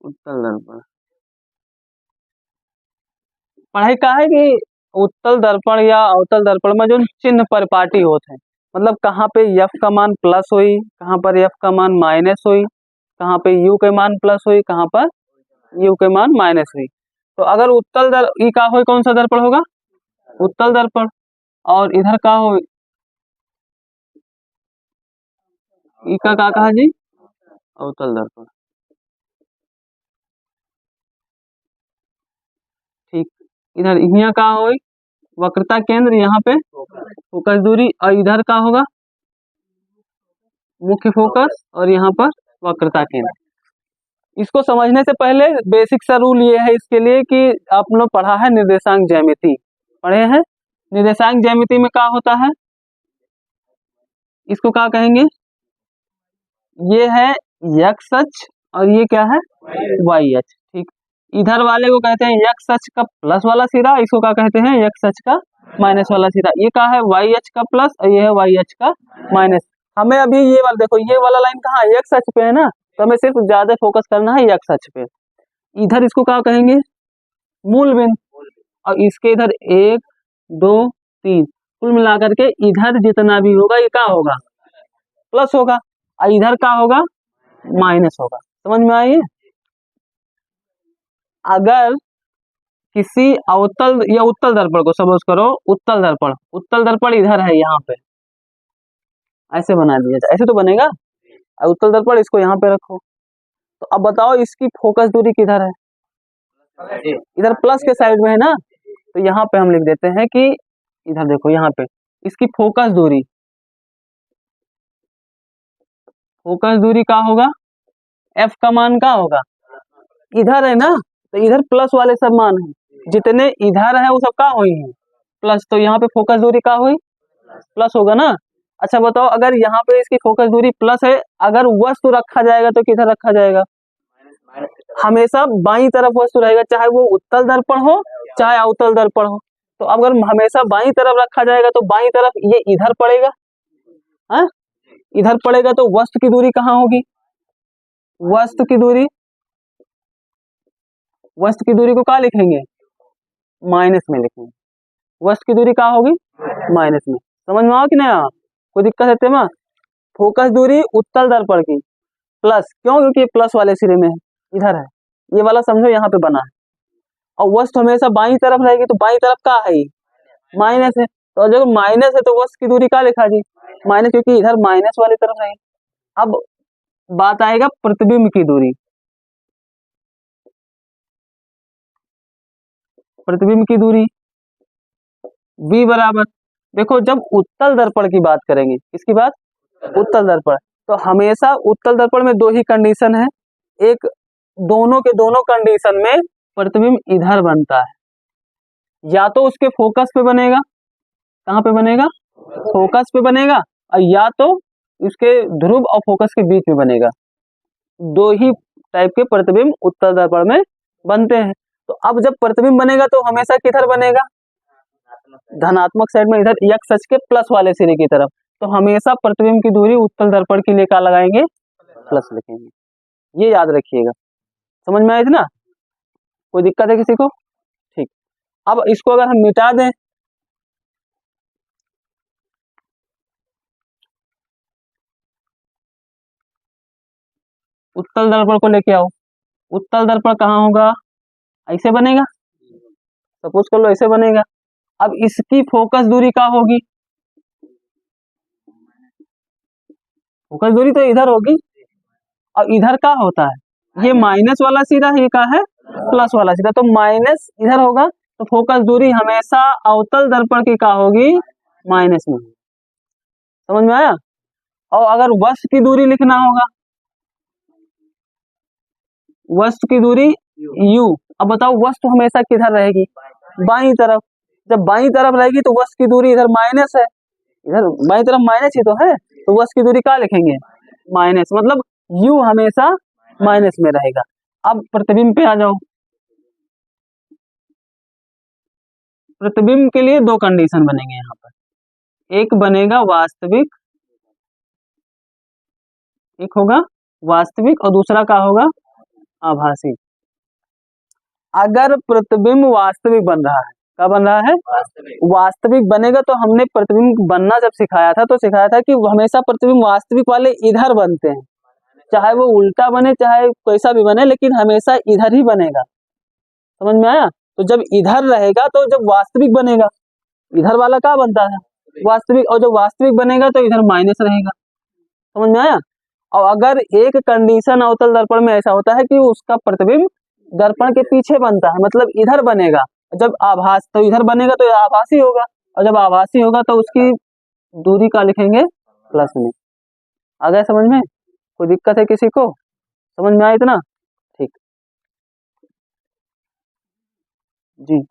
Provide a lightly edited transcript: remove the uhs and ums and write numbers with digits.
उत्तल दर्पण। पढ़ाई का है कि उत्तल दर्पण या अवतल दर्पण में जो चिन्ह परिपाटी होते हैं, मतलब कहाँ पे एफ का मान प्लस हुई, कहाँ पर एफ का मान माइनस हुई, कहाँ पे यू के मान प्लस हुई, कहाँ पर यू के मान माइनस हुई। तो अगर उत्तल ई का हो, कौन सा दर्पण होगा? उत्तल दर्पण। और इधर का हो, ई का कहा जी? अवतल दर्पण। ठीक। इधर यहाँ का हो, वक्रता केंद्र, यहाँ पे फोकस दूरी, और इधर का होगा मुख्य फोकस, और यहाँ पर वक्रता केंद्र। इसको समझने से पहले बेसिक सा रूल ये है इसके लिए कि आप लोग पढ़ा है निर्देशांक ज्यामिति, पढ़े हैं? निर्देशांक ज्यामिति में क्या होता है, इसको क्या कहेंगे? ये है एक्स अक्ष और ये क्या है? वाई अक्ष। ठीक। इधर वाले को कहते हैं एक्स अक्ष का प्लस वाला सिरा, इसको क्या कहते हैं? एक्स अक्ष का माइनस वाला सिरा। ये क्या है? वाई अक्ष का प्लस और ये है वाई अक्ष का माइनस। हमें अभी ये वाला देखो, ये वाला लाइन कहाँ है? एक्स अक्ष पे है ना, तो हमें सिर्फ ज्यादा फोकस करना है एक्स अक्ष पे। इधर इसको क्या कहेंगे? मूल बिंदु। और इसके इधर 1 2 3 कुल मिलाकर के इधर जितना भी होगा ये क्या होगा? प्लस होगा, और इधर क्या होगा? माइनस होगा। समझ में आई? अगर किसी अवतल या उत्तल दर्पण को सपोज करो, उत्तल दर्पण, उत्तल दर्पण इधर है, यहाँ पे ऐसे बना दिया जाए, ऐसे तो बनेगा। और उत्तल दर्पण इसको यहाँ पे रखो, तो अब बताओ इसकी फोकस दूरी किधर है? इधर प्लस के साइड में है ना, तो यहाँ पे हम लिख देते हैं कि इधर देखो, यहाँ पे इसकी फोकस दूरी, फोकस दूरी का होगा? एफ का मान का होगा? इधर है ना, तो इधर प्लस वाले सब मान है, जितने इधर है वो सब का हुई है प्लस, तो यहाँ पे फोकस दूरी का हुई? प्लस होगा ना। अच्छा बताओ, अगर यहाँ पे इसकी फोकस दूरी प्लस है, अगर वस्तु रखा जाएगा तो किधर रखा जाएगा? हमेशा बाईं तरफ वस्तु रहेगा, चाहे वो उत्तल दर्पण हो चाहे अवतल दर्पण हो। तो अगर हमेशा बाईं तरफ रखा जाएगा तो बाईं तरफ ये इधर पड़ेगा, हाँ इधर पड़ेगा, तो वस्तु की दूरी कहाँ होगी? वस्तु की दूरी, वस्तु की दूरी को क्या लिखेंगे? माइनस में लिखेंगे। वस्तु की दूरी कहाँ होगी? माइनस में। समझ में आओ कि नहीं? कोई दिक्कत है तेमा? फोकस दूरी उत्तल दर्पण की प्लस, क्यों? क्योंकि प्लस वाले सिरे में है, इधर है, ये वाला समझो यहाँ पे बना है। और वस्तु हमेशा बाईं तरफ रहेगी, तो बाईं तरफ का है? माइनस है। तो जब माइनस है तो वस्तु की दूरी क्या लिखा जी? माइनस, क्योंकि इधर माइनस वाली तरफ रहेगी। अब बात आएगा प्रतिबिंब की दूरी। प्रतिबिंब की दूरी v बराबर, देखो जब उत्तल दर्पण की बात करेंगे, किसकी बात? उत्तल दर्पण। तो हमेशा उत्तल दर्पण में दो ही कंडीशन है, एक दोनों के दोनों कंडीशन में प्रतिबिंब इधर बनता है, या तो उसके फोकस पे बनेगा, कहाँ पे बनेगा? फोकस पे बनेगा, और या तो उसके ध्रुव और फोकस के बीच में बनेगा। दो ही टाइप के प्रतिबिंब उत्तल दर्पण में बनते हैं। तो अब जब प्रतिबिंब बनेगा तो हमेशा किधर बनेगा? धनात्मक साइड में, इधर एक्स अक्ष के प्लस वाले सिरे की तरफ। तो हमेशा प्रतिबिंब की दूरी उत्तल दर्पण की लिए क्या लगाएंगे? प्लस लिखेंगे। ये याद रखिएगा। समझ में आए थे ना? कोई दिक्कत है किसी को? ठीक। अब इसको अगर हम मिटा दें, उत्तल दर्पण को लेके आओ। उत्तल दर्पण कहाँ होगा? ऐसे बनेगा, सपोज कर लो ऐसे बनेगा। अब इसकी फोकस दूरी क्या होगी? फोकस दूरी तो इधर होगी, और इधर क्या होता है? ये माइनस वाला सीधा, ये क्या है? प्लस वाला सीधा, तो माइनस इधर होगा, तो फोकस दूरी हमेशा अवतल दर्पण की क्या होगी? माइनस में। समझ में आया? और अगर वस्तु की दूरी लिखना होगा, वस्तु की दूरी u। अब बताओ वस्तु हमेशा किधर रहेगी? बाईं तरफ। जब बाईं तरफ रहेगी तो वस्तु की दूरी इधर माइनस है, इधर बाईं तरफ माइनस ही तो है, तो वस्तु की दूरी क्या लिखेंगे? माइनस, मतलब u हमेशा माइनस में रहेगा। अब प्रतिबिंब पे आ जाओ। प्रतिबिंब के लिए दो कंडीशन बनेंगे यहाँ पर, एक बनेगा वास्तविक, एक होगा वास्तविक, और दूसरा क्या होगा? आभासी। अगर प्रतिबिंब वास्तविक बन रहा है, क्या बन रहा है? वास्तविक बनेगा। तो हमने प्रतिबिंब बनना जब सिखाया था तो सिखाया था कि हमेशा प्रतिबिंब वास्तविक वाले इधर बनते हैं, चाहे वो उल्टा बने चाहे कैसा भी बने, लेकिन हमेशा इधर ही बनेगा। समझ में आया? तो जब इधर रहेगा तो जब वास्तविक बनेगा, इधर वाला क्या बनता है? वास्तविक। और जब वास्तविक बनेगा तो इधर माइनस रहेगा। समझ में आया? और अगर एक कंडीशन अवतल दर्पण में ऐसा होता है कि उसका प्रतिबिंब दर्पण के पीछे बनता है, मतलब इधर बनेगा। जब आभास तो इधर बनेगा तो आभासी होगा, और जब आभासी होगा तो उसकी दूरी का लिखेंगे प्लस में। आ गया समझ में? कोई दिक्कत है किसी को? समझ में आया इतना? ठीक जी।